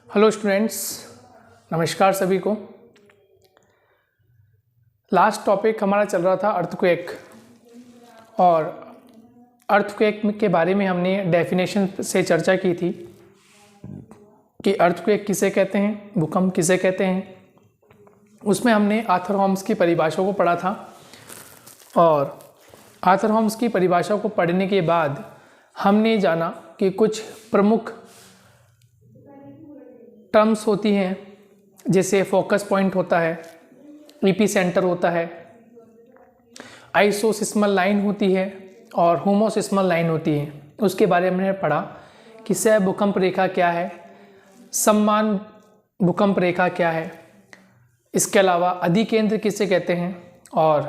Hello students, नमस्कार सभी को। लास्ट टॉपिक हमारा चल रहा था अर्थक्वेक, और अर्थक्वेक के बारे में हमने डेफिनेशन से चर्चा की थी कि अर्थक्वेक किसे कहते हैं, भूकंप किसे कहते हैं। उसमें हमने आर्थर होम्स की परिभाषा को पढ़ा था, और आर्थर होम्स की परिभाषा को पढ़ने के बाद हमने जाना कि कुछ प्रमुख टर्म्स होती हैं, जैसे फोकस पॉइंट होता है, एपिसेंटर होता है, आइसोसिस्मल लाइन होती है और होमोसिस्मल लाइन होती है। उसके बारे में हमने पढ़ा कि सह भूकंप रेखा क्या है, समान भूकंप रेखा क्या है, इसके अलावा अधिकेंद्र किसे कहते हैं और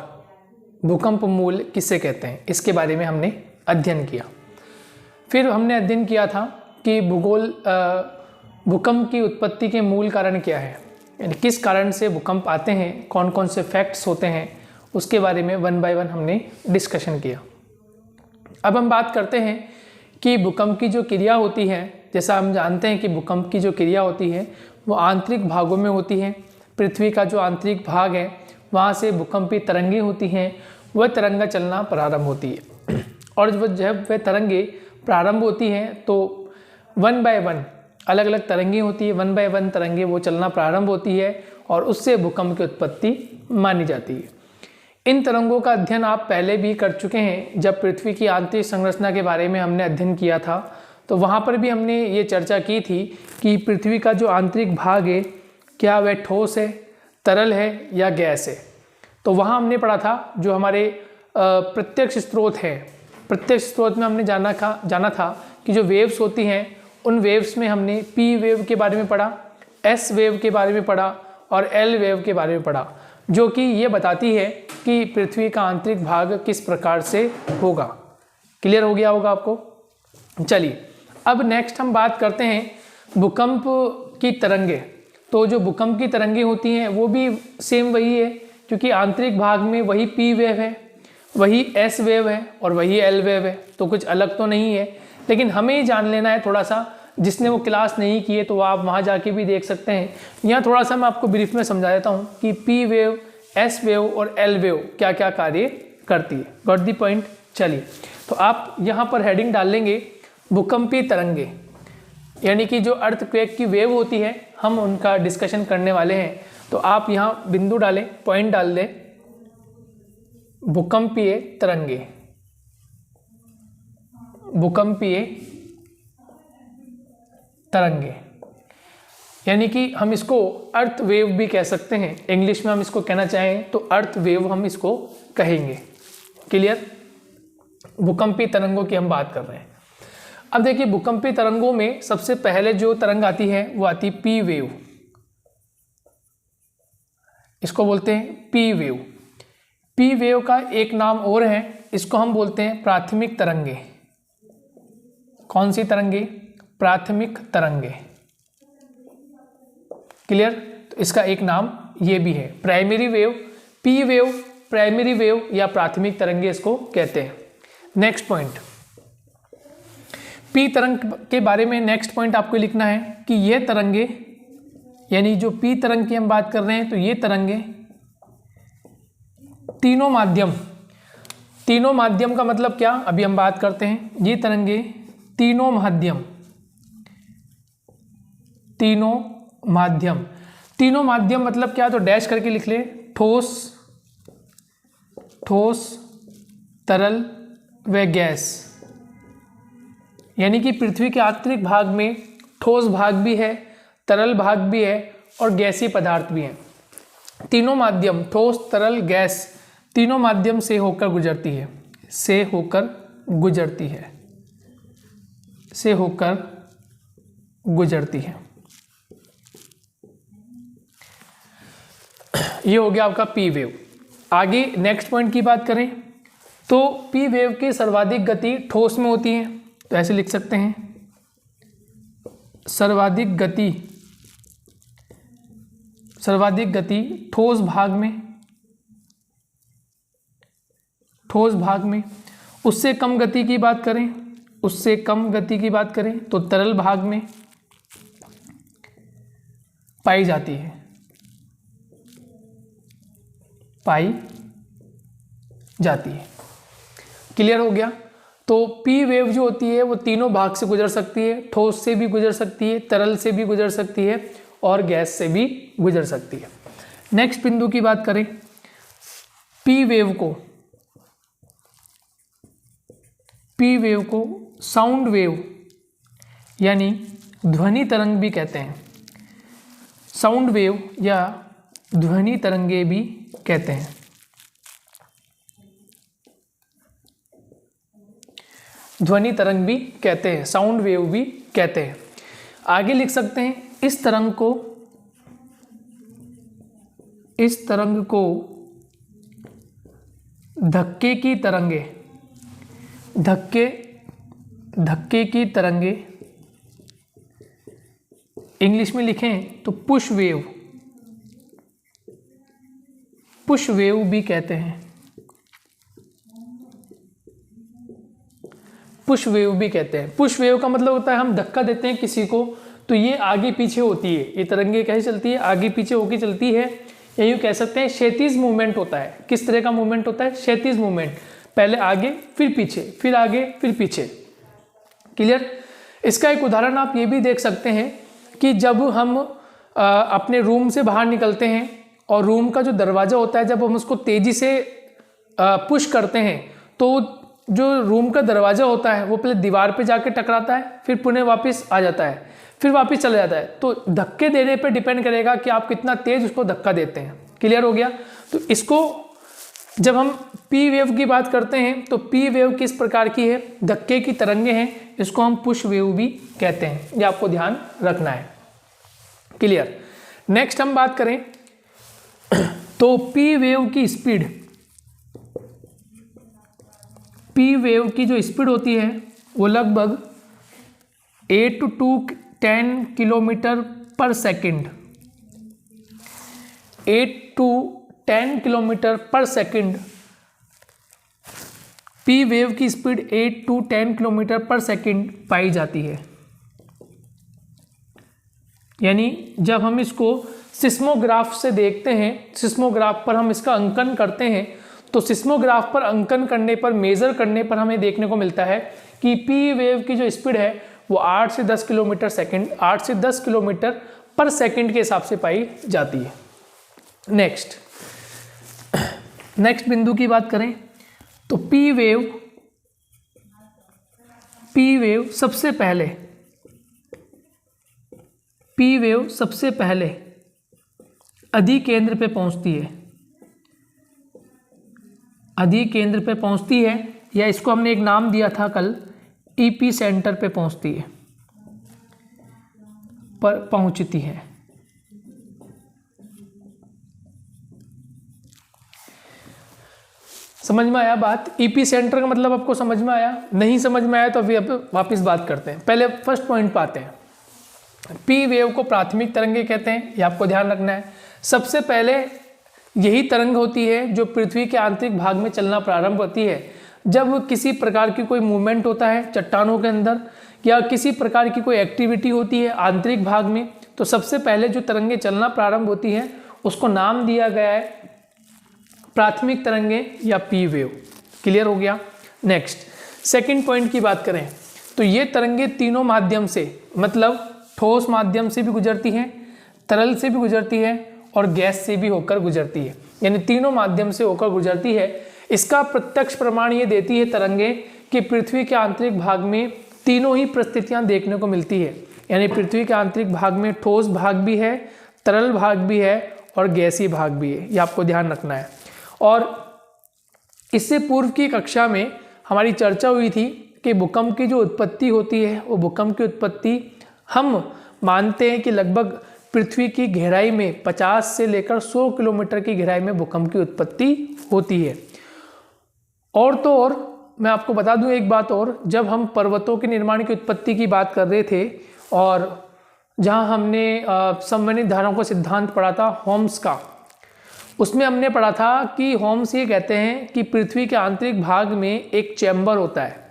भूकंप मूल किसे कहते हैं, इसके बारे में हमने अध्ययन किया। फिर हमने अध्ययन किया था कि भूकंप की उत्पत्ति के मूल कारण क्या है, यानी किस कारण से भूकंप आते हैं, कौन कौन से फैक्ट्स होते हैं, उसके बारे में वन बाय वन हमने डिस्कशन किया। अब हम बात करते हैं कि भूकंप की जो क्रिया होती है। जैसा हम जानते हैं कि भूकंप की जो क्रिया होती है वो आंतरिक भागों में होती है। पृथ्वी का जो आंतरिक भाग है वहाँ से भूकंपी तरंगें होती हैं, वह तरंगा चलना प्रारंभ होती है। और जब वह तरंगे प्रारंभ होती हैं तो वन बाय वन अलग अलग तरंगें होती है, वन बाय वन तरंगें वो चलना प्रारंभ होती है और उससे भूकंप की उत्पत्ति मानी जाती है। इन तरंगों का अध्ययन आप पहले भी कर चुके हैं। जब पृथ्वी की आंतरिक संरचना के बारे में हमने अध्ययन किया था तो वहाँ पर भी हमने ये चर्चा की थी कि पृथ्वी का जो आंतरिक भाग है क्या वह ठोस है, तरल है या गैस है। तो वहाँ हमने पढ़ा था जो हमारे प्रत्यक्ष स्रोत हैं, प्रत्यक्ष स्रोत में हमने जाना था कि जो वेव्स होती हैं उन वेव्स में हमने पी वेव के बारे में पढ़ा, एस वेव के बारे में पढ़ा और एल वेव के बारे में पढ़ा, जो कि ये बताती है कि पृथ्वी का आंतरिक भाग किस प्रकार से होगा। क्लियर हो गया होगा आपको। चलिए अब नेक्स्ट हम बात करते हैं भूकंप की तरंगे। तो जो भूकंप की तरंगे होती हैं वो भी सेम वही है, क्योंकि आंतरिक भाग में वही पी वेव है, वही एस वेव है और वही एल वेव है, तो कुछ अलग तो नहीं है। लेकिन हमें ही जान लेना है थोड़ा सा, जिसने वो क्लास नहीं की है तो आप वहाँ जाके भी देख सकते हैं। यहाँ थोड़ा सा मैं आपको ब्रीफ में समझा देता हूँ कि पी वेव, एस वेव और एल वेव क्या क्या कार्य करती है। Got the point. चलिए तो आप यहाँ पर हेडिंग डाल लेंगे भूकंपी तरंगे, यानी कि जो अर्थक्वेक की वेव होती है हम उनका डिस्कशन करने वाले हैं। तो आप यहाँ बिंदु डालें, पॉइंट डाल दें, भूकंपीय तरंगे, भूकंपीय तरंगे, यानी कि हम इसको अर्थ वेव भी कह सकते हैं। इंग्लिश में हम इसको कहना चाहें तो अर्थ वेव हम इसको कहेंगे। क्लियर। भूकंपी तरंगों की हम बात कर रहे हैं। अब देखिए भूकंपी तरंगों में सबसे पहले जो तरंग आती है वो आती है पी वेव। इसको बोलते हैं पी वेव। पी वेव का एक नाम और है, इसको हम बोलते हैं प्राथमिक तरंगे। कौन सी तरंगे? प्राथमिक तरंगे। क्लियर। तो इसका एक नाम ये भी है, primary wave. P wave, primary wave या प्राथमिक तरंगे इसको कहते हैं। नेक्स्ट पॉइंट, पी तरंग के बारे में नेक्स्ट पॉइंट आपको लिखना है कि ये तरंगे, यानी जो पी तरंग की हम बात कर रहे हैं तो ये तरंगे तीनों माध्यम, तीनों माध्यम का मतलब क्या अभी हम बात करते हैं। ये तरंगे तीनों माध्यम, तीनों माध्यम, तीनों माध्यम मतलब क्या, तो डैश करके लिख ले। ठोस, ठोस, तरल व गैस, यानी कि पृथ्वी के आंतरिक भाग में ठोस भाग भी है, तरल भाग भी है और गैसीय पदार्थ भी है। तीनों माध्यम, ठोस, तरल, गैस, तीनों माध्यम से होकर गुजरती है, से होकर गुजरती है, से होकर गुजरती है। ये हो गया आपका पी वेव। आगे नेक्स्ट पॉइंट की बात करें तो पी वेव की सर्वाधिक गति ठोस में होती है, तो ऐसे लिख सकते हैं सर्वाधिक गति, सर्वाधिक गति ठोस भाग में, ठोस भाग में। उससे कम गति की बात करें, उससे कम गति की बात करें तो तरल भाग में, पाई जाती है, पाई जाती है। क्लियर हो गया। तो पी वेव जो होती है वो तीनों भाग से गुजर सकती है, ठोस से भी गुजर सकती है, तरल से भी गुजर सकती है और गैस से भी गुजर सकती है। नेक्स्ट बिंदु की बात करें, पी वेव को साउंड वेव यानी ध्वनि तरंग भी कहते हैं। साउंड वेव या ध्वनि तरंगे भी कहते हैं। ध्वनि तरंग भी कहते हैं, साउंड वेव भी कहते हैं। आगे लिख सकते हैं, इस तरंग को धक्के की तरंगे इंग्लिश में लिखें तो पुश वेव भी कहते हैं। पुश वेव भी कहते हैं। पुश वेव का मतलब होता है हम धक्का देते हैं किसी को तो ये आगे पीछे होती है, ये तरंगे कैसे चलती है, आगे पीछे होकर चलती है, या यूँ कह सकते हैं क्षैतिज मूवमेंट होता है। किस तरह का मूवमेंट होता है? क्षैतिज मूवमेंट, पहले आगे फिर पीछे, फिर आगे फिर पीछे। क्लियर। इसका एक उदाहरण आप ये भी देख सकते हैं कि जब हम अपने रूम से बाहर निकलते हैं और रूम का जो दरवाज़ा होता है जब हम उसको तेज़ी से पुश करते हैं तो जो रूम का दरवाज़ा होता है वो पहले दीवार पे जाके टकराता है, फिर पुनः वापस आ जाता है, फिर वापस चला जाता है। तो धक्के देने पे डिपेंड करेगा कि आप कितना तेज़ उसको धक्का देते हैं। क्लियर हो गया। तो इसको जब हम पी वेव की बात करते हैं तो पी वेव किस प्रकार की है? धक्के की तरंगे हैं, इसको हम पुश वेव भी कहते हैं। ये आपको ध्यान रखना है। क्लियर। नेक्स्ट हम बात करें तो पी वेव की जो स्पीड होती है वो लगभग 8 to 10 किलोमीटर पर सेकंड, 8 to 10 किलोमीटर पर सेकंड। पी वेव की स्पीड 8 to 10 किलोमीटर पर सेकंड पाई जाती है। यानी जब हम इसको सिस्मोग्राफ से देखते हैं, सिस्मोग्राफ पर हम इसका अंकन करते हैं तो सिस्मोग्राफ पर अंकन करने पर, मेज़र करने पर हमें देखने को मिलता है कि पी वेव की जो स्पीड है वो 8 से 10 किलोमीटर सेकंड, 8 से 10 किलोमीटर पर सेकंड के हिसाब से पाई जाती है। नेक्स्ट बिंदु की बात करें तो पी वेव सबसे पहले अधिकेंद्र पे पहुंचती है, या इसको हमने एक नाम दिया था कल, ईपी सेंटर पे पहुंचती है। समझ में आया बात? ईपी सेंटर का मतलब आपको समझ में आया? नहीं समझ में आया तो अभी वापस बात करते हैं। पहले फर्स्ट पॉइंट पे आते हैं। पी वेव को प्राथमिक तरंगे कहते हैं, ये आपको ध्यान रखना है। सबसे पहले यही तरंग होती है जो पृथ्वी के आंतरिक भाग में चलना प्रारंभ होती है। जब किसी प्रकार की कोई मूवमेंट होता है चट्टानों के अंदर या किसी प्रकार की कोई एक्टिविटी होती है आंतरिक भाग में, तो सबसे पहले जो तरंगे चलना प्रारंभ होती हैं उसको नाम दिया गया है प्राथमिक तरंगे या पी वेव। क्लियर हो गया। नेक्स्ट सेकंड पॉइंट की बात करें तो ये तरंगे तीनों माध्यम से, मतलब ठोस माध्यम से भी गुजरती हैं, तरल से भी गुजरती है और गैस से भी होकर गुजरती है, यानी तीनों माध्यम से होकर गुजरती है। इसका प्रत्यक्ष प्रमाण ये देती है तरंगे कि पृथ्वी के आंतरिक भाग में तीनों ही परिस्थितियां देखने को मिलती है, यानी पृथ्वी के आंतरिक भाग में ठोस भाग भी है, तरल भाग भी है और गैसीय भाग भी है। ये आपको ध्यान रखना है। और इससे पूर्व की कक्षा में हमारी चर्चा हुई थी कि भूकंप की जो उत्पत्ति होती है वो भूकंप की उत्पत्ति हम मानते हैं कि लगभग पृथ्वी की गहराई में 50 से लेकर 100 किलोमीटर की गहराई में भूकंप की उत्पत्ति होती है। और तो और मैं आपको बता दूं एक बात और, जब हम पर्वतों के निर्माण की उत्पत्ति की बात कर रहे थे और जहां हमने संवहनी धाराओं का सिद्धांत पढ़ा था होम्स का, उसमें हमने पढ़ा था कि होम्स ये कहते हैं कि पृथ्वी के आंतरिक भाग में एक चैम्बर होता है।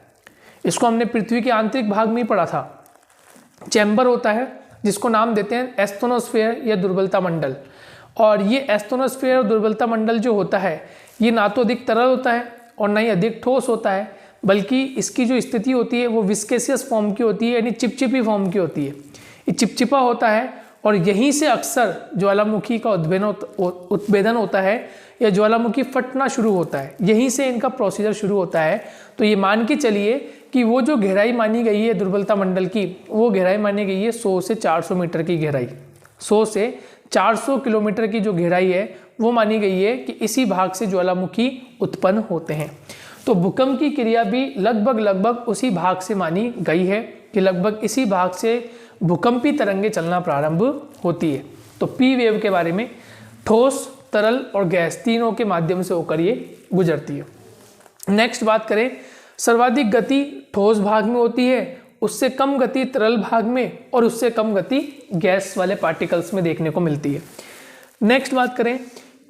इसको हमने पृथ्वी के आंतरिक भाग में ही पढ़ा था। चैम्बर होता है, जिसको नाम देते हैं एस्थोनोस्फेयर या दुर्बलता मंडल। और ये एस्थोनोस्फेयर और दुर्बलता मंडल जो होता है ये ना तो अधिक तरल होता है और ना ही अधिक ठोस होता है, बल्कि इसकी जो स्थिति होती है वो विस्केसियस फॉर्म की होती है, यानी चिपचिपी फॉर्म की होती है। ये चिपचिपा होता है और यहीं से अक्सर ज्वालामुखी का उद्भेदन होता है या ज्वालामुखी फटना शुरू होता है, यहीं से इनका प्रोसीजर शुरू होता है। तो ये मान के चलिए कि वो जो गहराई मानी गई है दुर्बलता मंडल की, वो गहराई मानी गई है 100 से 400 मीटर की गहराई। 100 से 400 किलोमीटर की जो गहराई है वो मानी गई है कि इसी भाग से ज्वालामुखी उत्पन्न होते हैं। तो भूकंप की क्रिया भी लगभग उसी भाग से मानी गई है कि लगभग इसी भाग से भूकंपी तरंगें चलना प्रारंभ होती है। तो पी वेव के बारे में ठोस, तरल और गैस तीनों के माध्यम से होकर ये गुजरती है। नेक्स्ट बात करें, सर्वाधिक गति ठोस भाग में होती है, उससे कम गति तरल भाग में और उससे कम गति गैस वाले पार्टिकल्स में देखने को मिलती है। नेक्स्ट बात करें,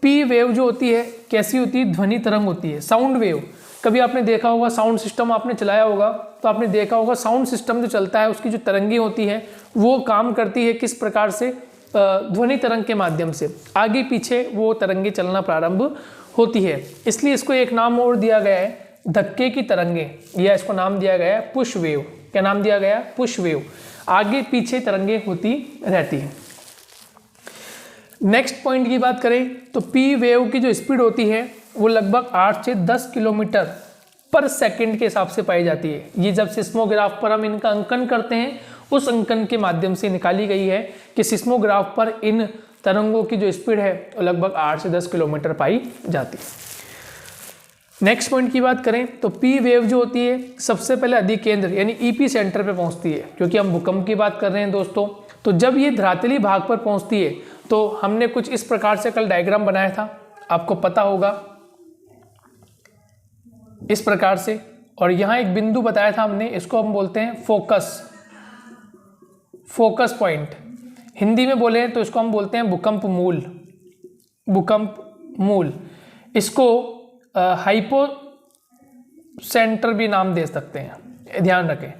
पी वेव जो होती है कैसी होती है? ध्वनि तरंग होती है, साउंड वेव। कभी आपने देखा होगा, साउंड सिस्टम आपने चलाया होगा तो आपने देखा होगा साउंड सिस्टम जो चलता है उसकी जो तरंगें होती है वो काम करती है किस प्रकार से? ध्वनि तरंग के माध्यम से आगे पीछे वो तरंगें चलना प्रारंभ होती है। इसलिए इसको एक नाम और दिया गया है, धक्के की तरंगें, या इसको नाम दिया गया है पुश वेव। क्या नाम दिया गया? Push wave. आगे पीछे तरंगें होती रहती हैं। नेक्स्ट पॉइंट की बात करें तो पी वेव की जो स्पीड होती है वो लगभग 8 से 10 किलोमीटर पर सेकंड के हिसाब से पाई जाती है। ये जब सिस्मोग्राफ पर हम इनका अंकन करते हैं उस अंकन के माध्यम से निकाली गई है कि सिस्मोग्राफ पर इन तरंगों की जो स्पीड है वो लगभग 8 से 10 किलोमीटर पाई जाती है। नेक्स्ट पॉइंट की बात करें तो पी वेव जो होती है सबसे पहले अधिकेंद्र यानी ईपी सेंटर पे पहुंचती है, क्योंकि हम भूकंप की बात कर रहे हैं दोस्तों। तो जब ये धरातली भाग पर पहुंचती है तो हमने कुछ इस प्रकार से कल डायग्राम बनाया था, आपको पता होगा, इस प्रकार से। और यहाँ एक बिंदु बताया था हमने, इसको हम बोलते हैं फोकस पॉइंट। हिंदी में बोले तो इसको हम बोलते हैं भूकंप मूल। इसको हाइपो सेंटर भी नाम दे सकते हैं, ध्यान रखें।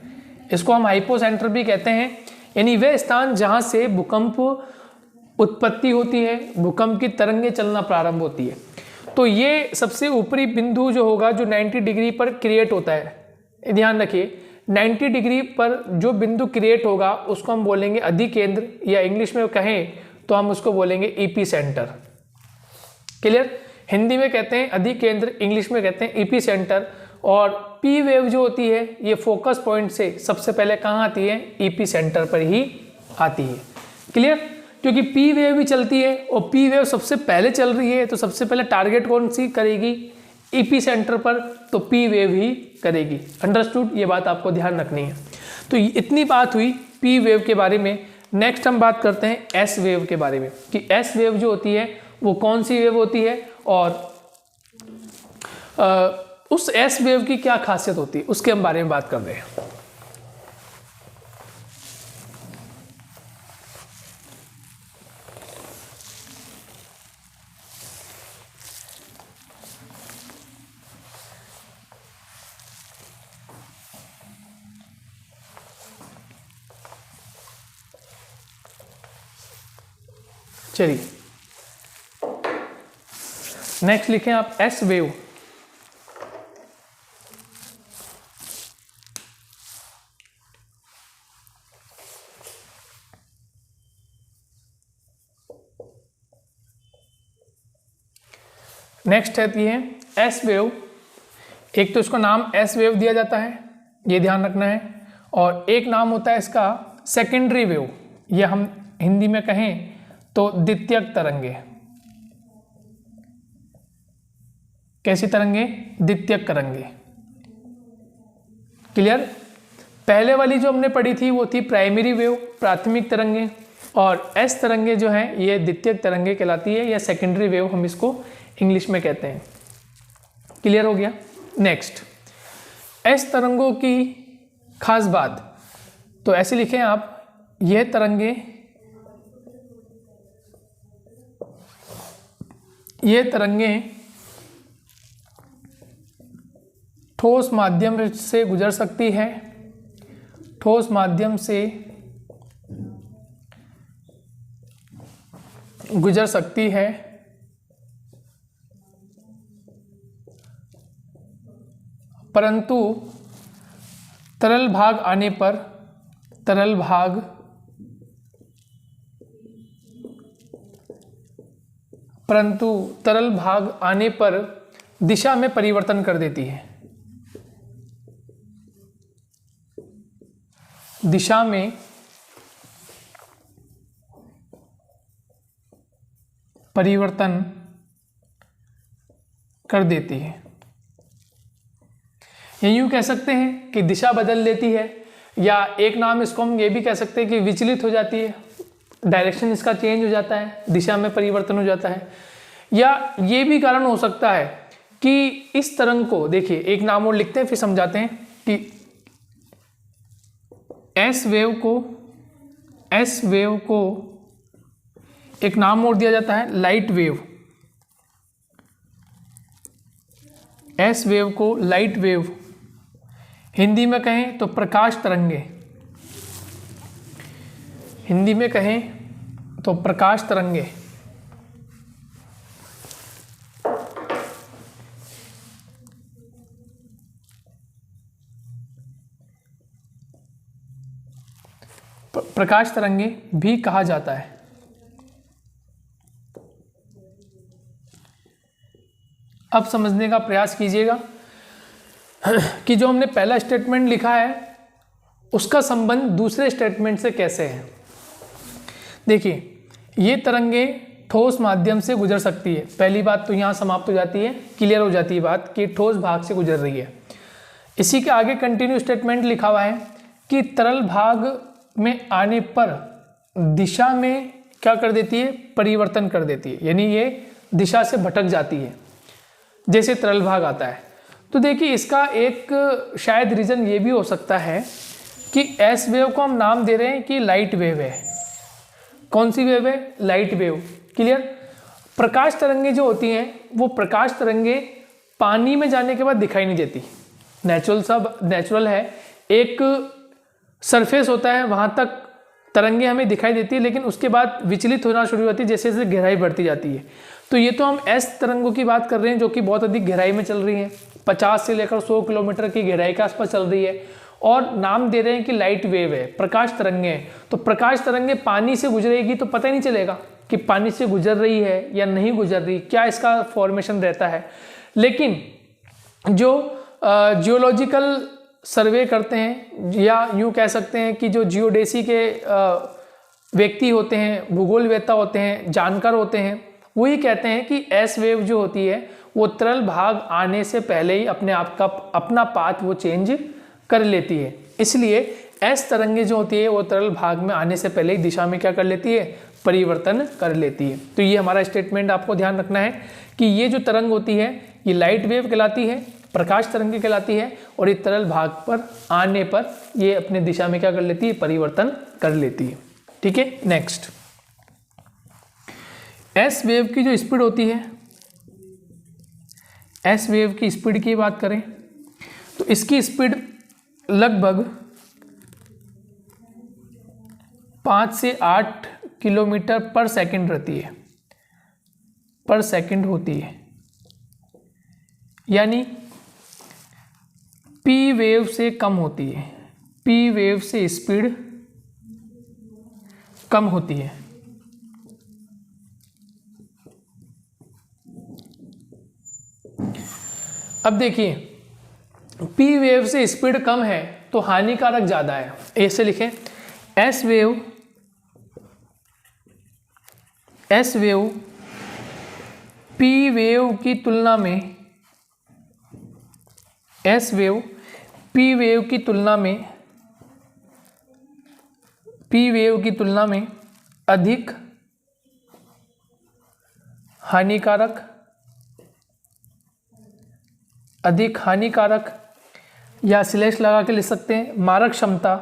इसको हम हाइपो सेंटर भी कहते हैं, यानी वह स्थान जहाँ से भूकंप उत्पत्ति होती है, भूकंप की तरंगें चलना प्रारंभ होती है। तो ये सबसे ऊपरी बिंदु जो होगा जो 90 डिग्री पर क्रिएट होता है, ध्यान रखिए 90 डिग्री पर जो बिंदु क्रिएट होगा उसको हम बोलेंगे अधिकेंद्र, या इंग्लिश में कहें तो हम उसको बोलेंगे ईपी सेंटर। क्लियर? हिंदी में कहते हैं अधिकेंद्र, इंग्लिश में कहते हैं ईपी सेंटर। और पी वेव जो होती है ये फोकस पॉइंट से सबसे पहले कहाँ आती है? ईपी सेंटर पर ही आती है। क्लियर? क्योंकि पी वेव भी चलती है और पी वेव सबसे पहले चल रही है तो सबसे पहले टारगेट कौन सी करेगी? ईपी सेंटर पर, तो पी वेव ही करेगी। अंडरस्टूड? ये बात आपको ध्यान रखनी है। तो इतनी बात हुई पी वेव के बारे में। नेक्स्ट हम बात करते हैं एस वेव के बारे में कि एस वेव जो होती है वो कौन सी वेव होती है और उस एस वेव की क्या खासियत होती है उसके हम बारे में बात कर रहे हैं। चलिए नेक्स्ट लिखें आप एस वेव। नेक्स्ट है ये एस वेव। एक तो इसको नाम एस वेव दिया जाता है, ये ध्यान रखना है, और एक नाम होता है इसका सेकेंडरी वेव, या हम हिंदी में कहें तो द्वितीयक तरंगे। कैसी तरंगे? द्वितीयक तरंगे। क्लियर? पहले वाली जो हमने पढ़ी थी वो थी प्राइमरी वेव, प्राथमिक तरंगे, और एस तरंगे जो हैं ये द्वितीयक तरंगे कहलाती है, या सेकेंडरी वेव हम इसको इंग्लिश में कहते हैं। क्लियर हो गया? नेक्स्ट एस तरंगों की खास बात, तो ऐसे लिखें आप, यह तरंगे, ये तरंगें ठोस माध्यम से गुजर सकती है, ठोस माध्यम से गुजर सकती है, परंतु तरल भाग आने पर दिशा में परिवर्तन कर देती है। दिशा में परिवर्तन कर देती है। यूं कह सकते हैं कि दिशा बदल लेती है, या एक नाम इसको हम ये भी कह सकते हैं कि विचलित हो जाती है, डायरेक्शन इसका चेंज हो जाता है, दिशा में परिवर्तन हो जाता है। या ये भी कारण हो सकता है कि इस तरंग को, देखिए एक नाम और लिखते हैं फिर समझाते हैं कि एस वेव को एक नाम और दिया जाता है लाइट वेव। एस वेव को लाइट वेव, हिंदी में कहें तो प्रकाश तरंगे, हिंदी में कहें तो प्रकाश तरंगे। प्रकाश तरंगे भी कहा जाता है। अब समझने का प्रयास कीजिएगा कि जो हमने पहला स्टेटमेंट लिखा है उसका संबंध दूसरे स्टेटमेंट से कैसे है। देखिए, ये तरंगे ठोस माध्यम से गुजर सकती है। पहली बात तो यहाँ समाप्त हो जाती है, क्लियर हो जाती है बात कि ठोस भाग से गुजर रही है। इसी के आगे कंटिन्यू स्टेटमेंट लिखा हुआ है कि तरल भाग में आने पर दिशा में क्या कर देती है, परिवर्तन कर देती है, यानी ये दिशा से भटक जाती है जैसे तरल भाग आता है। तो देखिए, इसका एक शायद रीज़न ये भी हो सकता है कि एस वेव को हम नाम दे रहे हैं कि लाइट वेव है। कौन सी वेव है? Light wave. क्लियर? प्रकाश तरंगे जो होती हैं वो प्रकाश तरंगे पानी में जाने के बाद दिखाई नहीं देती। नेचुरल है, एक सरफेस होता है, वहाँ तक तरंगे हमें दिखाई देती है, लेकिन उसके बाद विचलित होना शुरू होती है जैसे जैसे गहराई बढ़ती जाती है। तो ये तो हम एस तरंगों की बात कर रहे हैं जो कि बहुत अधिक गहराई में चल रही हैं, 50 से लेकर 100 किलोमीटर की गहराई के आसपास चल रही है, और नाम दे रहे हैं कि लाइट वेव है, प्रकाश तरंगे हैं। तो प्रकाश तरंगे पानी से गुजरेगी तो पता ही नहीं चलेगा कि पानी से गुजर रही है या नहीं गुजर रही, क्या इसका फॉर्मेशन रहता है। लेकिन जो जियोलॉजिकल सर्वे करते हैं, या यूँ कह सकते हैं कि जो जियोडेसी के व्यक्ति होते हैं, भूगोलवेत्ता होते हैं, जानकार होते हैं, वही कहते हैं कि एस वेव जो होती है वो तरल भाग आने से पहले ही अपना पाथ वो चेंज कर लेती है। इसलिए एस तरंगे जो होती है वो तरल भाग में आने से पहले ही दिशा में क्या कर लेती है, परिवर्तन कर लेती है। तो ये हमारा स्टेटमेंट आपको ध्यान रखना है कि ये जो तरंग होती है ये लाइट वेव कहलाती है, प्रकाश तरंगे कहलाती है, और ये तरल भाग पर आने पर ये अपने दिशा में क्या कर लेती है, परिवर्तन कर लेती है। ठीक है, नेक्स्ट, एस वेव की जो स्पीड होती है, एस वेव की स्पीड की बात करें तो इसकी स्पीड लगभग 5 से 8 किलोमीटर पर सेकंड रहती है, पर सेकंड होती है। यानी पी वेव से कम होती है, पी वेव से स्पीड कम होती है। अब देखिए, पी वेव से स्पीड कम है तो हानिकारक ज़्यादा है। ऐसे लिखें, एस वेव पी वेव की तुलना में, एस वेव पी वेव की तुलना में अधिक हानिकारक या स्लैश लगा के लिख सकते हैं, मारक क्षमता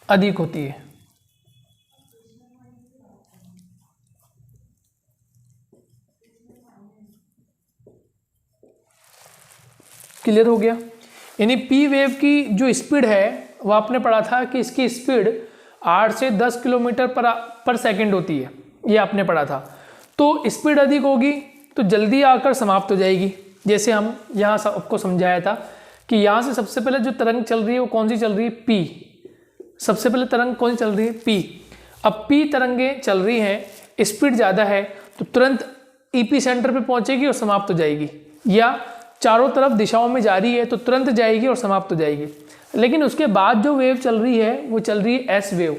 अधिक होती है। क्लियर हो गया? यानी पी वेव की जो स्पीड है वो आपने पढ़ा था कि इसकी स्पीड 8 से 10 किलोमीटर पर सेकंड होती है, ये आपने पढ़ा था। तो स्पीड अधिक होगी तो जल्दी आकर समाप्त हो जाएगी। जैसे हम यहाँ आपको समझाया था कि यहाँ से सबसे पहले जो तरंग चल रही है वो कौन सी चल रही है, पी। सबसे पहले तरंग कौन सी चल रही है, पी। अब पी तरंगें चल रही हैं, स्पीड ज़्यादा है तो तुरंत ईपी सेंटर पे पहुंचेगी और समाप्त हो जाएगी, या चारों तरफ दिशाओं में जा रही है तो तुरंत जाएगी और समाप्त हो जाएगी। लेकिन उसके बाद जो वेव चल रही है वो चल रही है एस वेव,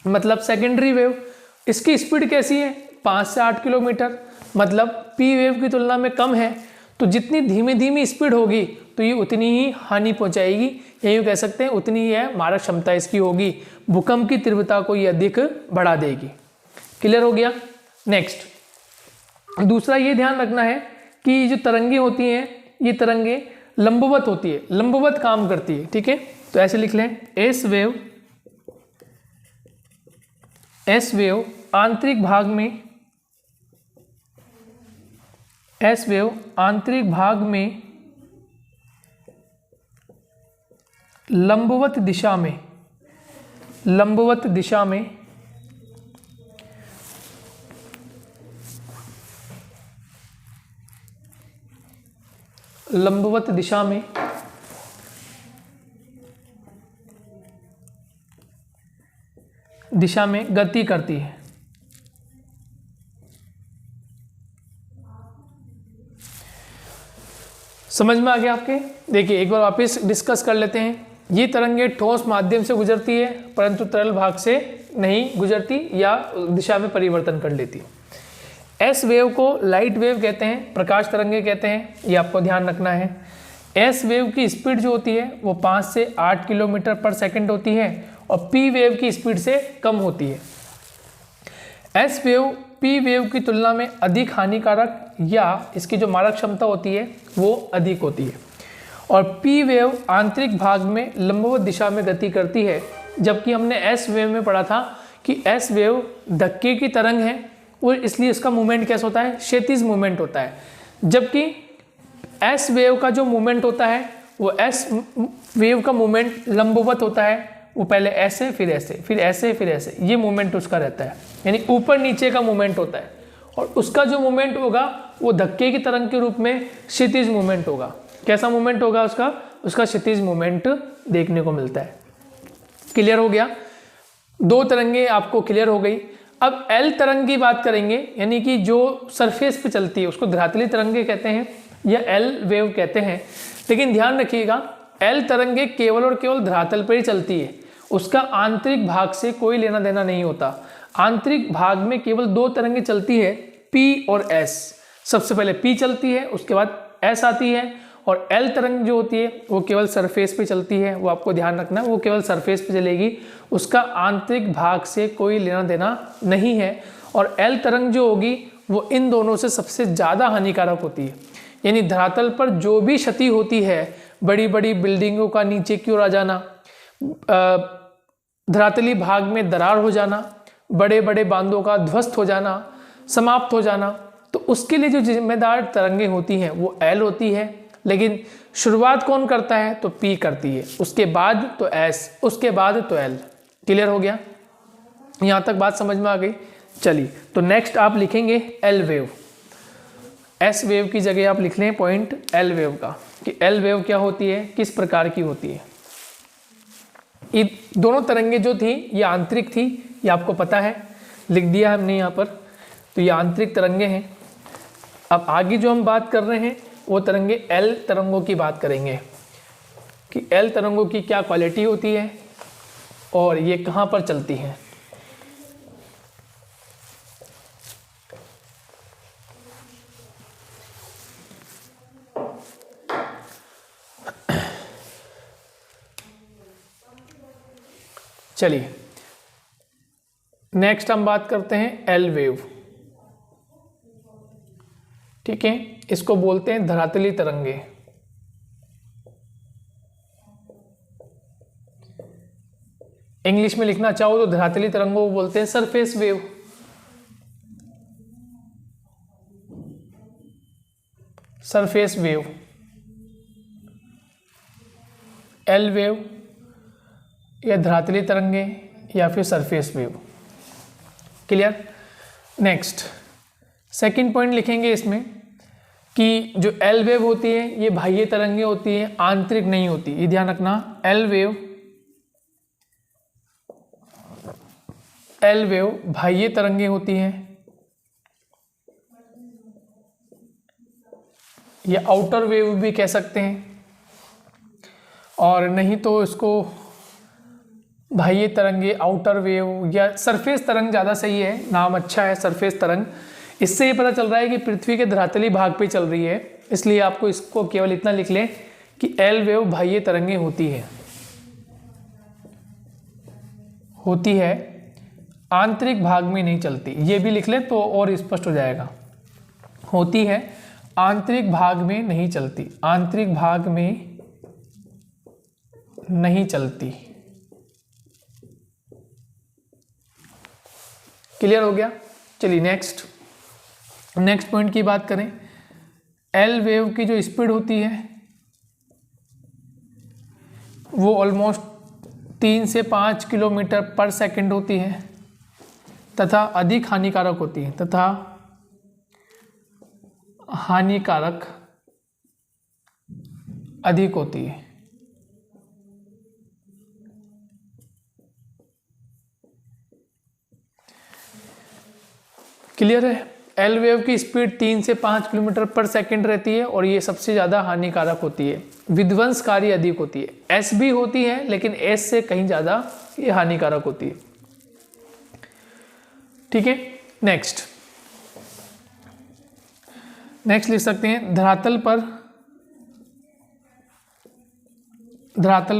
मतलब सेकेंडरी वेव। इसकी स्पीड कैसी है, 5 से 8 किलोमीटर, मतलब पी वेव की तुलना में कम है। तो जितनी धीमी धीमी स्पीड होगी तो ये उतनी ही हानि पहुंचाएगी, या यूँ कह सकते हैं उतनी ही है मारक क्षमता इसकी होगी, भूकंप की तीव्रता को ये अधिक बढ़ा देगी। क्लियर हो गया। नेक्स्ट दूसरा ये ध्यान रखना है कि जो तरंगे होती हैं ये तरंगे लंबवत होती है, लंबवत काम करती है, ठीक है। तो ऐसे लिख लें, एस वेव आंतरिक भाग में, एस वेव आंतरिक भाग में लंबवत दिशा में लंबवत दिशा में गति करती है। समझ में आ गया आपके। देखिए एक बार वापस डिस्कस कर लेते हैं। ये तरंगे ठोस माध्यम से गुजरती है परंतु तरल भाग से नहीं गुजरती या दिशा में परिवर्तन कर लेती है। एस वेव को लाइट वेव कहते हैं, प्रकाश तरंगे कहते हैं, ये आपको ध्यान रखना है। एस वेव की स्पीड जो होती है वो 5 से 8 किलोमीटर पर सेकंड होती है और पी वेव की स्पीड से कम होती है। एस वेव पी वेव की तुलना में अधिक हानिकारक या इसकी जो मारक क्षमता होती है वो अधिक होती है। और पी वेव आंतरिक भाग में लंबवत दिशा में गति करती है, जबकि हमने एस वेव में पढ़ा था कि एस वेव धक्के की तरंग है और इसलिए इसका मूवमेंट कैसा होता है, क्षैतिज मूवमेंट होता है। जबकि एस वेव का जो मूवमेंट होता है वो एस वेव का मूवमेंट लंबवत होता है, वो पहले ऐसे फिर ऐसे फिर ऐसे फिर ऐसे, ये मूवमेंट उसका रहता है, यानी ऊपर नीचे का मूवमेंट होता है। और उसका जो मूवमेंट होगा वो धक्के की तरंग के रूप में क्षैतिज मूवमेंट होगा। कैसा मूवमेंट होगा उसका क्षैतिज मूवमेंट देखने को मिलता है। क्लियर हो गया। दो तरंगे आपको क्लियर हो गई। अब एल तरंग की बात करेंगे, यानी कि जो सरफेस पे चलती है उसको धरातली तरंगे कहते हैं या एल वेव कहते हैं। लेकिन ध्यान रखिएगा, एल तरंगे केवल और केवल धरातल पर ही चलती है, उसका आंतरिक भाग से कोई लेना देना नहीं होता। आंतरिक भाग में केवल दो तरंगे चलती है, पी और एस। सबसे पहले पी चलती है, उसके बाद एस आती है। और एल तरंग जो होती है वो केवल सरफेस पे चलती है, वो आपको ध्यान रखना है, वो केवल सरफेस पे चलेगी, उसका आंतरिक भाग से कोई लेना देना नहीं है। और एल तरंग जो होगी वो इन दोनों से सबसे ज़्यादा हानिकारक होती है। यानी धरातल पर जो भी क्षति होती है, बड़ी बड़ी बिल्डिंगों का नीचे की ओर आ जाना, धरातली भाग में दरार हो जाना, बड़े बड़े बांधों का ध्वस्त हो जाना, समाप्त हो जाना, तो उसके लिए जो जिम्मेदार तरंगें होती हैं वो एल होती है। लेकिन शुरुआत कौन करता है, तो पी करती है, उसके बाद तो एस, उसके बाद तो एल। क्लियर हो गया, यहाँ तक बात समझ में आ गई। चलिए तो नेक्स्ट आप लिखेंगे एल वेव। एस वेव की जगह आप लिख लें पॉइंट एल वेव का, कि एल वेव क्या होती है, किस प्रकार की होती है। ये दोनों तरंगे जो थी ये आंतरिक थी, ये आपको पता है, लिख दिया हमने यहाँ पर। तो ये आंतरिक तरंगे हैं। अब आगे जो हम बात कर रहे हैं वो तरंगे एल तरंगों की बात करेंगे, कि एल तरंगों की क्या क्वालिटी होती है और ये कहाँ पर चलती हैं। चलिए नेक्स्ट हम बात करते हैं एल वेव। ठीक है, इसको बोलते हैं धरातली तरंगे। इंग्लिश में लिखना चाहो तो धरातली तरंगों को बोलते हैं surface wave. Surface wave, L wave या धरातली तरंगे या फिर surface wave. Clear. Next second point लिखेंगे इसमें कि जो एल वेव होती है ये बाह्य तरंगे होती है, आंतरिक नहीं होती, ये ध्यान रखना। एल वेव बाह्य तरंगे होती हैं, या आउटर वेव भी कह सकते हैं, और नहीं तो इसको बाह्य तरंगे, आउटर वेव या सरफेस तरंग ज़्यादा सही है, नाम अच्छा है सरफेस तरंग। इससे ये पता चल रहा है कि पृथ्वी के धरातली भाग पे चल रही है, इसलिए आपको इसको केवल इतना लिख लें कि एल वेव बाह्य तरंगे होती है, आंतरिक भाग में नहीं चलती। ये भी लिख लें तो और स्पष्ट हो जाएगा। होती है, आंतरिक भाग में नहीं चलती, आंतरिक भाग में नहीं चलती। क्लियर हो गया। चलिए नेक्स्ट पॉइंट की बात करें। एल वेव की जो स्पीड होती है वो ऑलमोस्ट 3 से 5 किलोमीटर पर सेकंड होती है तथा अधिक हानिकारक होती है, अधिक होती है। क्लियर है। एल वेव की स्पीड 3 से 5 किलोमीटर पर सेकंड रहती है और ये सबसे ज़्यादा हानिकारक होती है, विध्वंसकारी अधिक होती है। एस भी होती है लेकिन एस से कहीं ज़्यादा ये हानिकारक होती है। ठीक है। नेक्स्ट लिख सकते हैं धरातल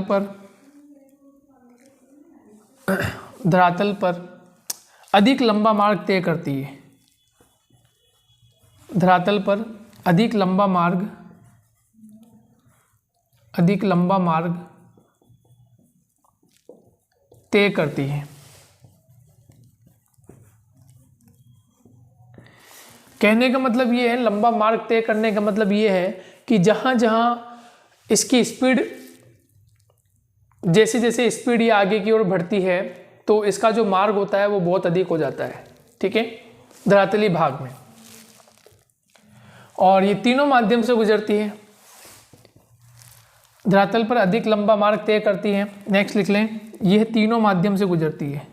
पर अधिक लंबा मार्ग तय करती है। धरातल पर अधिक लंबा मार्ग तय करती है। कहने का मतलब ये है, लंबा मार्ग तय करने का मतलब ये है कि जहां जहां इसकी स्पीड, जैसे जैसे स्पीड ये आगे की ओर बढ़ती है तो इसका जो मार्ग होता है वो बहुत अधिक हो जाता है। ठीक है, धरातली भाग में, और ये तीनों माध्यम से गुजरती है। धरातल पर अधिक लंबा मार्ग तय करती है। नेक्स्ट लिख लें, यह तीनों माध्यम से गुजरती है,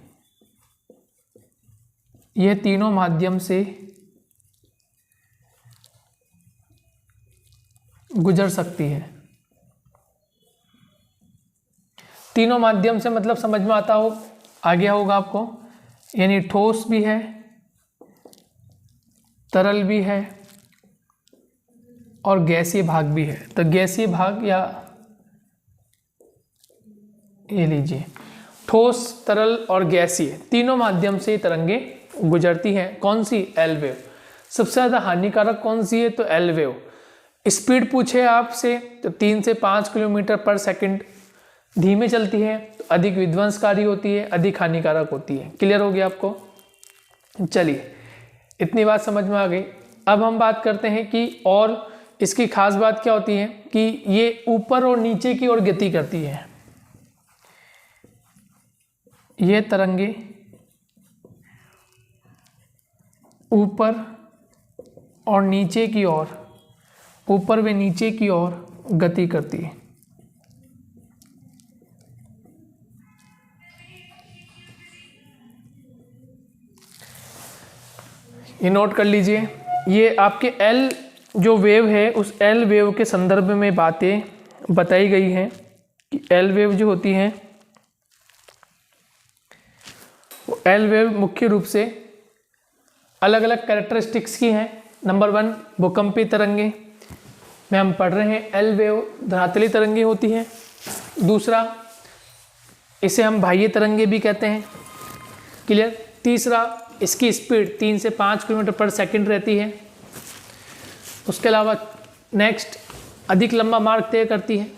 यह तीनों माध्यम से गुजर सकती है। तीनों माध्यम से मतलब समझ में आता हो, आ गया होगा आपको, यानी ठोस भी है, तरल भी है और गैसीय भाग भी है। तो गैसीय भाग, या ये लीजिए, ठोस, तरल और गैसीय तीनों माध्यम से तरंगे गुजरती हैं। कौन सी? L wave. सबसे ज़्यादा हानिकारक कौन सी है? तो एल वेव। स्पीड पूछे आपसे तो 3 से 5 किलोमीटर पर सेकंड धीमे चलती है, तो अधिक विध्वंसकारी होती है, अधिक हानिकारक होती है। क्लियर हो गया आपको? चलिए, इतनी बात समझ में आ गई। अब हम बात करते हैं कि और इसकी खास बात क्या होती है कि ये ऊपर और नीचे की ओर गति करती है। ये तरंगे ऊपर और नीचे की ओर, ऊपर व नीचे की ओर गति करती है। ये नोट कर लीजिए, ये आपके एल जो वेव है उस एल वेव के संदर्भ में बातें बताई गई हैं कि एल वेव जो होती हैं वो एल वेव मुख्य रूप से अलग अलग कैरेक्टरिस्टिक्स की हैं। नंबर 1, भूकंपीय तरंगे में हम पढ़ रहे हैं, एल वेव धरातली तरंगे होती हैं। दूसरा, इसे हम बाह्य तरंगे भी कहते हैं। क्लियर? तीसरा, इसकी स्पीड 3 से 5 किलोमीटर पर सेकंड रहती है। उसके अलावा नेक्स्ट, अधिक लंबा मार्ग तय करती है,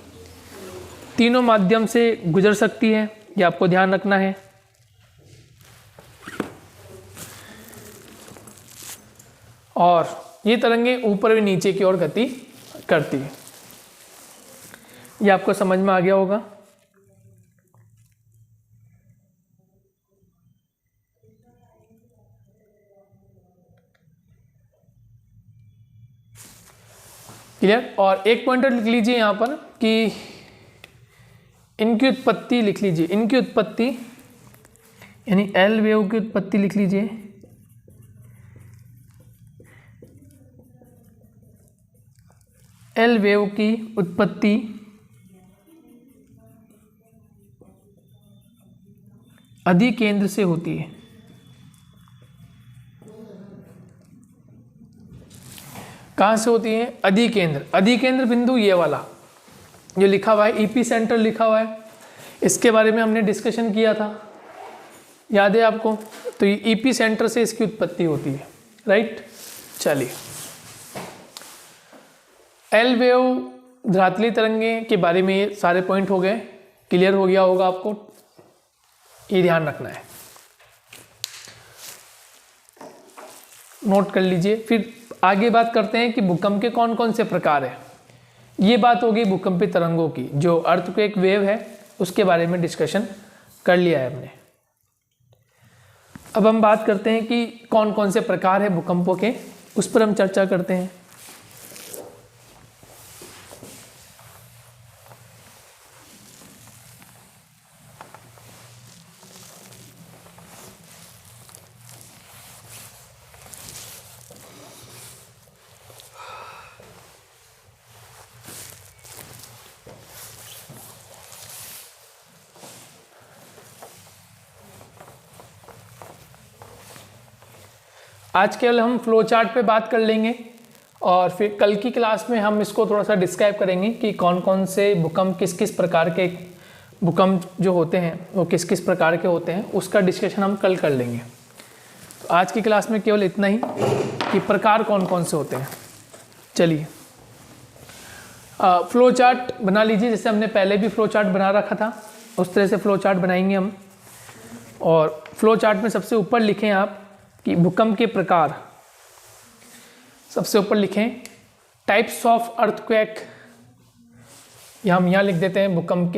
तीनों माध्यम से गुजर सकती है, ये आपको ध्यान रखना है। और ये तरंगे ऊपर व नीचे की ओर गति करती है। ये आपको समझ में आ गया होगा। क्लियर। और एक पॉइंटर लिख लीजिए यहाँ पर कि इनकी उत्पत्ति लिख लीजिए, इनकी उत्पत्ति यानी एल वेव की उत्पत्ति लिख लीजिए। एल वेव की उत्पत्ति अधिकेंद्र से होती है। कहाँ से होती है? अधिकेंद्र। अधिकेंद्र बिंदु ये वाला जो लिखा हुआ है, ईपी सेंटर लिखा हुआ है, इसके बारे में हमने डिस्कशन किया था, याद है आपको? तो ये ईपी सेंटर से इसकी उत्पत्ति होती है, राइट। चलिए, एल वेव धरातली तरंगे के बारे में ये सारे पॉइंट हो गए, क्लियर हो गया होगा आपको, ये ध्यान रखना है, नोट कर लीजिए। फिर आगे बात करते हैं कि भूकंप के कौन कौन से प्रकार हैं। ये बात होगी भूकंपीय तरंगों की, जो अर्थक्वेक वेव है उसके बारे में डिस्कशन कर लिया है हमने। अब हम बात करते हैं कि कौन कौन से प्रकार है भूकंपों के, उस पर हम चर्चा करते हैं। आज केवल हम फ्लो चार्ट पे बात कर लेंगे और फिर कल की क्लास में हम इसको थोड़ा सा डिस्क्राइब करेंगे कि कौन कौन से भूकंप किस किस प्रकार के भूकंप जो होते हैं वो किस किस प्रकार के होते हैं, उसका डिस्कशन हम कल कर लेंगे। तो आज की क्लास में केवल इतना ही कि प्रकार कौन कौन से होते हैं। चलिए, फ्लो चार्ट बना लीजिए, जैसे हमने पहले भी फ्लो चार्ट बना रखा था उस तरह से फ्लो चार्ट बनाएंगे हम। और फ्लो चार्ट में सबसे ऊपर लिखें आप कि भूकंप के प्रकार, सबसे ऊपर लिखें टाइप्स ऑफ अर्थक्वेक, या हम यहाँ लिख देते हैं भूकंप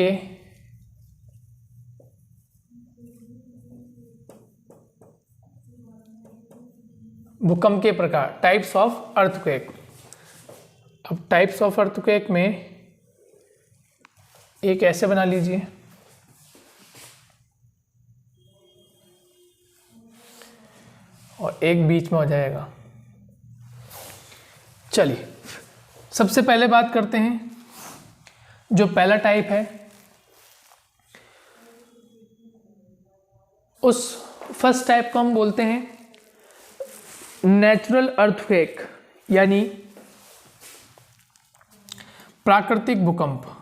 के प्रकार, टाइप्स ऑफ अर्थक्वेक। अब टाइप्स ऑफ अर्थक्वेक में एक ऐसे बना लीजिए, और एक बीच में हो जाएगा। चलिए, सबसे पहले बात करते हैं जो पहला टाइप है, उस फर्स्ट टाइप को हम बोलते हैं नेचुरल अर्थक्वेक, यानी प्राकृतिक भूकंप।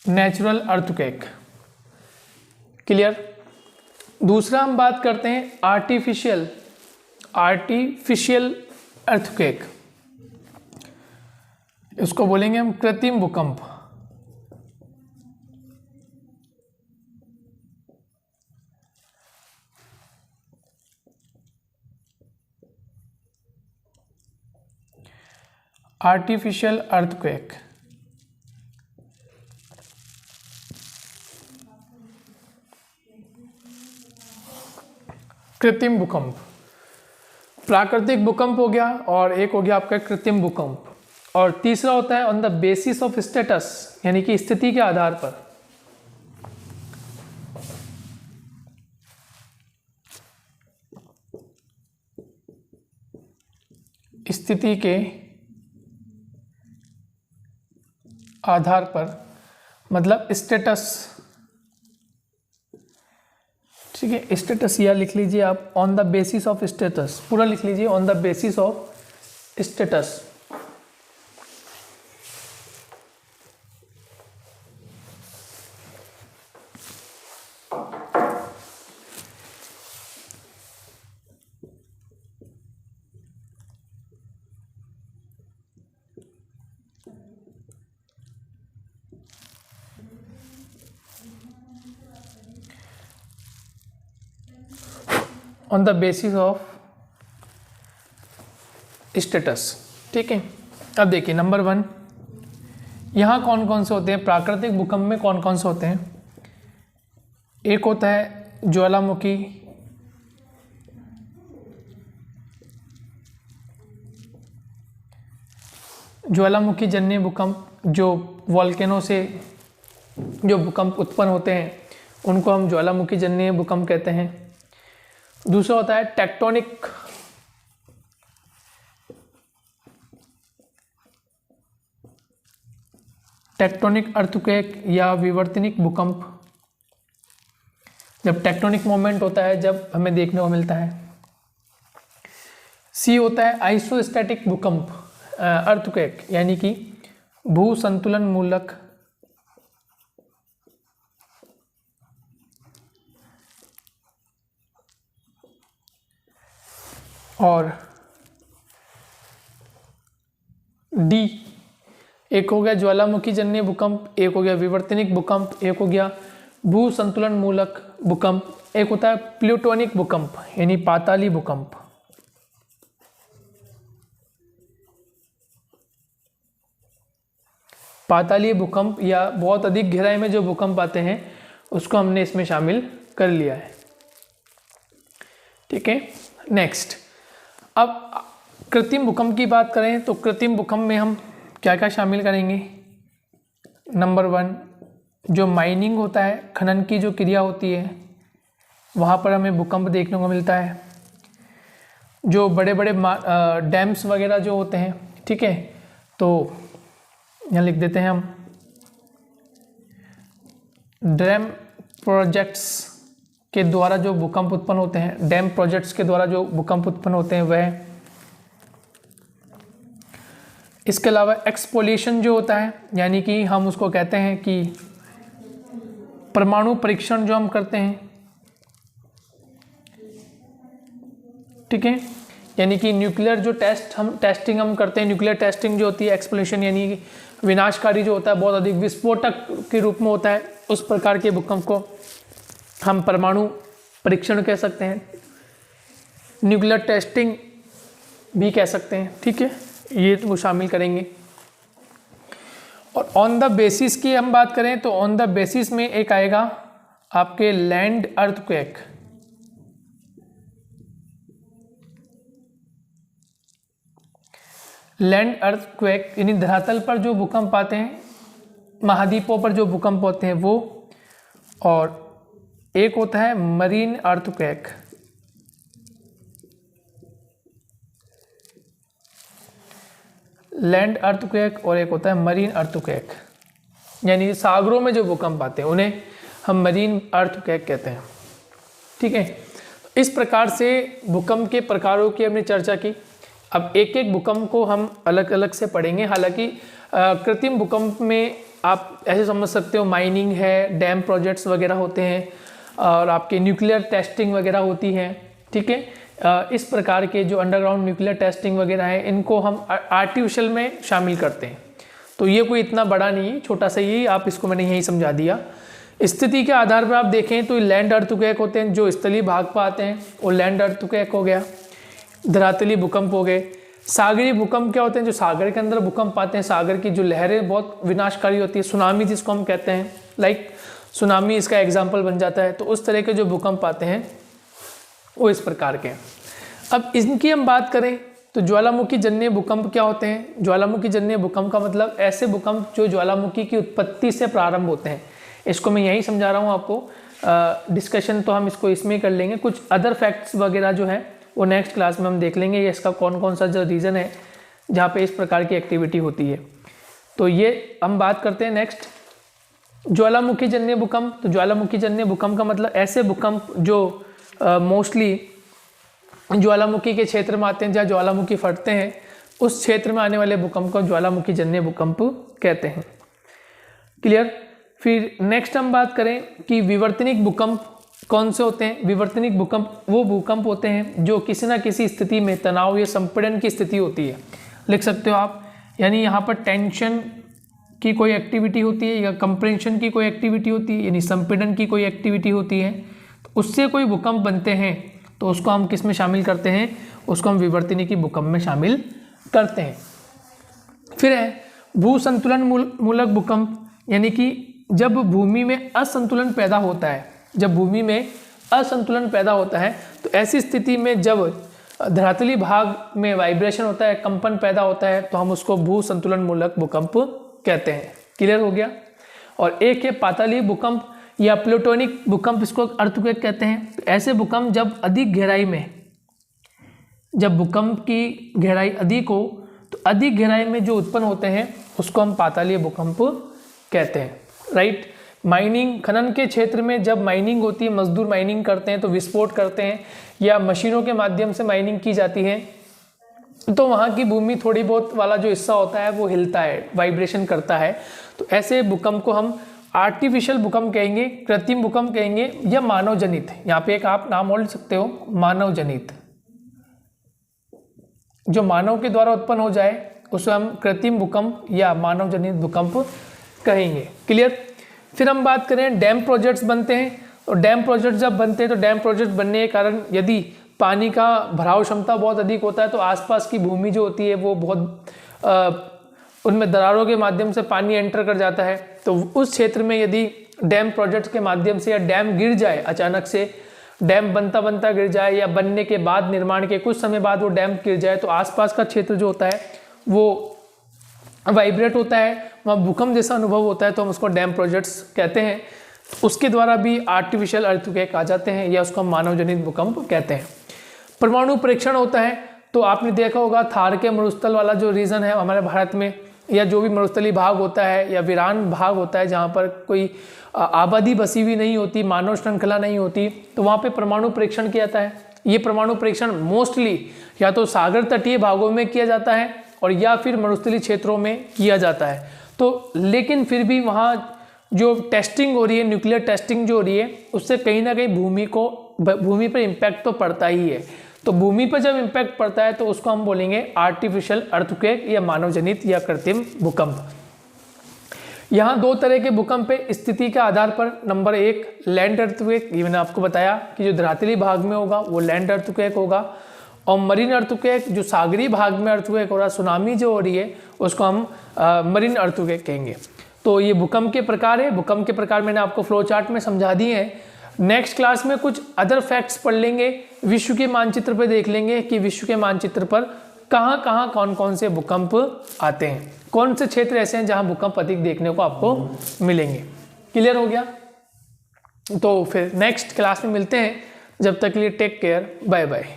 Natural earthquake, clear. दूसरा हम बात करते हैं आर्टिफिशियल अर्थक्वेक, इसको बोलेंगे हम कृत्रिम भूकंप। आर्टिफिशियल अर्थक्वेक, कृत्रिम भूकंप। प्राकृतिक भूकंप हो गया और एक हो गया आपका कृत्रिम भूकंप। और तीसरा होता है on the basis of status, यानी कि स्थिति के आधार पर। स्थिति के आधार पर, मतलब स्टेटस, ठीक है। स्टेटस या लिख लीजिए आप on the basis of status, पूरा लिख लीजिए on the basis of status. On the basis of status, ठीक है। अब देखिए नंबर 1, यहाँ कौन कौन से होते हैं प्राकृतिक भूकंप में, कौन कौन से होते हैं। एक होता है ज्वालामुखी, ज्वालामुखी जन्य भूकंप, जो वॉल्केनो से जो भूकंप उत्पन्न होते हैं उनको हम ज्वालामुखी जन्य भूकंप कहते हैं। दूसरा होता है टेक्टोनिक, टेक्टोनिक अर्थक्वेक या विवर्तनिक भूकंप। जब टेक्टोनिक मोमेंट होता है जब हमें देखने को मिलता है। सी होता है आइसोस्टैटिक भूकंप, अर्थक्वेक, यानी कि भू संतुलन मूलक और डी, एक हो गया ज्वालामुखी जन्य भूकंप, एक हो गया विवर्तनिक भूकंप, एक हो गया भू संतुलन मूलक भूकंप, एक होता है प्लूटोनिक भूकंप यानी पाताली भूकंप। पाताली भूकंप या बहुत अधिक गहराई में जो भूकंप आते हैं उसको हमने इसमें शामिल कर लिया है। ठीक है, नेक्स्ट, अब कृत्रिम भूकंप की बात करें तो कृत्रिम भूकंप में हम क्या क्या शामिल करेंगे। नंबर 1, जो माइनिंग होता है, खनन की जो क्रिया होती है वहाँ पर हमें भूकंप देखने को मिलता है। जो बड़े बड़े डैम्स वगैरह जो होते हैं, ठीक है, तो यहाँ लिख देते हैं हम, डैम प्रोजेक्ट्स के द्वारा जो भूकंप उत्पन्न होते हैं, डैम प्रोजेक्ट्स के द्वारा जो भूकंप उत्पन्न होते हैं वह। इसके अलावा एक्सपोलिएशन जो होता है, यानी कि हम उसको कहते हैं कि परमाणु परीक्षण जो हम करते हैं, ठीक है, यानी कि न्यूक्लियर जो टेस्टिंग हम करते हैं, न्यूक्लियर टेस्टिंग जो होती है, एक्सप्लोशन यानी कि विनाशकारी जो होता है, बहुत अधिक विस्फोटक के रूप में होता है, उस प्रकार के भूकंप को हम परमाणु परीक्षण कह सकते हैं, न्यूक्लियर टेस्टिंग भी कह सकते हैं। ठीक है, ये वो शामिल करेंगे। और ऑन द बेसिस की हम बात करें तो ऑन द बेसिस में एक आएगा आपके लैंड अर्थक्वेक। लैंड अर्थक्वेक यानी धरातल पर जो भूकंप आते हैं, महाद्वीपों पर जो भूकंप होते हैं वो। और एक होता है मरीन अर्थक्वेक, लैंड अर्थक्वेक, और एक होता है मरीन अर्थक्वेक, यानी सागरों में जो भूकंप आते हैं उन्हें हम मरीन अर्थक्वेक कहते हैं। ठीक है, इस प्रकार से भूकंप के प्रकारों की हमने चर्चा की। अब एक एक भूकंप को हम अलग अलग से पढ़ेंगे। हालांकि कृत्रिम भूकंप में आप ऐसे समझ सकते हो, माइनिंग है, डैम प्रोजेक्ट्स वगैरह होते हैं और आपके न्यूक्लियर टेस्टिंग वगैरह होती है। ठीक है, इस प्रकार के जो अंडरग्राउंड न्यूक्लियर टेस्टिंग वगैरह है इनको हम आर्टिफिशियल में शामिल करते हैं। तो ये कोई इतना बड़ा नहीं है, छोटा सा ही, आप इसको मैंने यहीं समझा दिया। स्थिति के आधार पर आप देखें तो लैंड अर्थक्वेक होते हैं जो स्थलीय भाग पर आते हैं, वो लैंड अर्थक्वेक हो गया। धरातली भूकंप हो गए। सागरी भूकंप क्या होते हैं, जो सागर के अंदर भूकंप आते हैं, सागर की जो लहरें बहुत विनाशकारी होती है, सुनामी जिसको हम कहते हैं, लाइक सुनामी इसका एग्जाम्पल बन जाता है। तो उस तरह के जो भूकंप आते हैं वो इस प्रकार के हैं। अब इनकी हम बात करें तो ज्वालामुखी जन्य भूकंप क्या होते हैं। ज्वालामुखी जन्य भूकंप का मतलब ऐसे भूकंप जो ज्वालामुखी की उत्पत्ति से प्रारंभ होते हैं। इसको मैं यही समझा रहा हूँ आपको। डिस्कशन तो हम इसको इसमें कर लेंगे, कुछ अदर फैक्ट्स वगैरह जो है वो नेक्स्ट क्लास में हम देख लेंगे, ये इसका कौन कौन सा जो रीज़न है जहाँ पे इस प्रकार की एक्टिविटी होती है। तो ये हम बात करते हैं नेक्स्ट, ज्वालामुखी जन्य भूकंप। तो ज्वालामुखी जन्य भूकंप का मतलब ऐसे भूकंप जो मोस्टली ज्वालामुखी के क्षेत्र में आते हैं, जहाँ ज्वालामुखी फटते हैं उस क्षेत्र में आने वाले भूकंप को ज्वालामुखी जन्य भूकंप कहते हैं। क्लियर। फिर नेक्स्ट हम बात करें कि विवर्तनिक भूकंप कौन से होते हैं। विवर्तनिक भूकंप वो भूकंप होते हैं जो किसी ना किसी स्थिति में तनाव या संपीड़न की स्थिति होती है, लिख सकते हो आप। यानी यहाँ पर टेंशन की कोई एक्टिविटी होती है या कंप्रेंशन की कोई एक्टिविटी होती है, यानी संपीड़न की कोई एक्टिविटी होती है, तो उससे कोई भूकंप बनते हैं तो उसको हम किस में शामिल करते हैं, उसको हम विवर्तनिकी भूकंप में शामिल करते हैं। फिर है भूसंतुलन मूलक भूकंप, यानी कि जब भूमि में असंतुलन पैदा होता है, जब भूमि में असंतुलन पैदा होता है तो ऐसी स्थिति में जब धरातली भाग में वाइब्रेशन होता है, कंपन पैदा होता है, तो हम उसको भूसंतुलन मूलक भूकंप कहते हैं। क्लियर हो गया। और एक है पातालीय भूकंप या प्लूटोनिक भूकंप, इसको अर्थक्वेक कहते हैं। तो ऐसे भूकंप जब अधिक गहराई में, जब भूकंप की गहराई अधिक हो तो अधिक गहराई में जो उत्पन्न होते हैं उसको हम पातालीय भूकंप कहते हैं। राइट। माइनिंग, खनन के क्षेत्र में जब माइनिंग होती है, मजदूर माइनिंग करते हैं तो विस्फोट करते हैं, या मशीनों के माध्यम से माइनिंग की जाती है, तो वहाँ की भूमि थोड़ी बहुत वाला जो हिस्सा होता है वो हिलता है, वाइब्रेशन करता है। तो ऐसे भूकंप को हम आर्टिफिशियल भूकंप कहेंगे, कृत्रिम भूकंप कहेंगे, या मानव जनित। यहाँ पे एक आप नाम बोल सकते हो, मानव जनित। जो मानव के द्वारा उत्पन्न हो जाए उसे हम कृत्रिम भूकंप या मानव जनित भूकंप कहेंगे। क्लियर। फिर हम बात करें डैम प्रोजेक्ट्स बनते हैं, और डैम प्रोजेक्ट जब बनते हैं तो डैम प्रोजेक्ट बनने के कारण यदि पानी का भराव क्षमता बहुत अधिक होता है तो आसपास की भूमि जो होती है वो बहुत उनमें दरारों के माध्यम से पानी एंटर कर जाता है। तो उस क्षेत्र में यदि डैम प्रोजेक्ट के माध्यम से या डैम गिर जाए, अचानक से डैम बनता बनता गिर जाए, या बनने के बाद, निर्माण के कुछ समय बाद वो डैम गिर जाए, तो आसपास का क्षेत्र जो होता है वो वाइब्रेट होता है, वहाँ भूकंप जैसा अनुभव होता है, तो हम उसको डैम प्रोजेक्ट्स कहते हैं। उसके द्वारा भी आर्टिफिशियल अर्थक्वेक आ जाते हैं, या उसको हम मानव जनित भूकंप कहते हैं। परमाणु परीक्षण होता है, तो आपने देखा होगा थार के मरुस्थल वाला जो रीजन है हमारे भारत में, या जो भी मरुस्थलीय भाग होता है या वीरान भाग होता है जहाँ पर कोई आबादी बसी हुई नहीं होती, मानव श्रृंखला नहीं होती, तो वहाँ पे परमाणु परीक्षण किया जाता है। ये परमाणु परीक्षण मोस्टली या तो सागर तटीय भागों में किया जाता है और या फिर मरुस्थलीय क्षेत्रों में किया जाता है। तो लेकिन फिर भी वहाँ जो टेस्टिंग हो रही है, न्यूक्लियर टेस्टिंग जो हो रही है, उससे कहीं ना कहीं भूमि पर इम्पैक्ट तो पड़ता ही है। तो भूमि पर जब इम्पैक्ट पड़ता है तो उसको हम बोलेंगे आर्टिफिशियल अर्थक्वेक या मानव जनित या कृत्रिम भूकंप। यहाँ दो तरह के भूकंप है स्थिति के आधार पर। नंबर एक लैंड अर्थक्वेक, ये मैंने आपको बताया कि जो धरातली भाग में होगा वो लैंड अर्थक्वेक होगा, और मरीन अर्थक्वेक जो सागरी भाग में अर्थक्वेक हो रहा है, सुनामी जो हो रही है उसको हम मरीन अर्थक्वेक कहेंगे। तो ये भूकंप के प्रकार है। भूकंप के प्रकार मैंने आपको फ्लो चार्ट में समझा दिए हैं। नेक्स्ट क्लास में कुछ अदर फैक्ट्स पढ़ लेंगे, विश्व के मानचित्र पर देख लेंगे कि विश्व के मानचित्र पर कहाँ कहाँ कौन कौन से भूकंप आते हैं, कौन से क्षेत्र ऐसे हैं जहाँ भूकंप अधिक देखने को आपको मिलेंगे। क्लियर हो गया। तो फिर नेक्स्ट क्लास में मिलते हैं, जब तक के लिए टेक केयर, बाय बाय।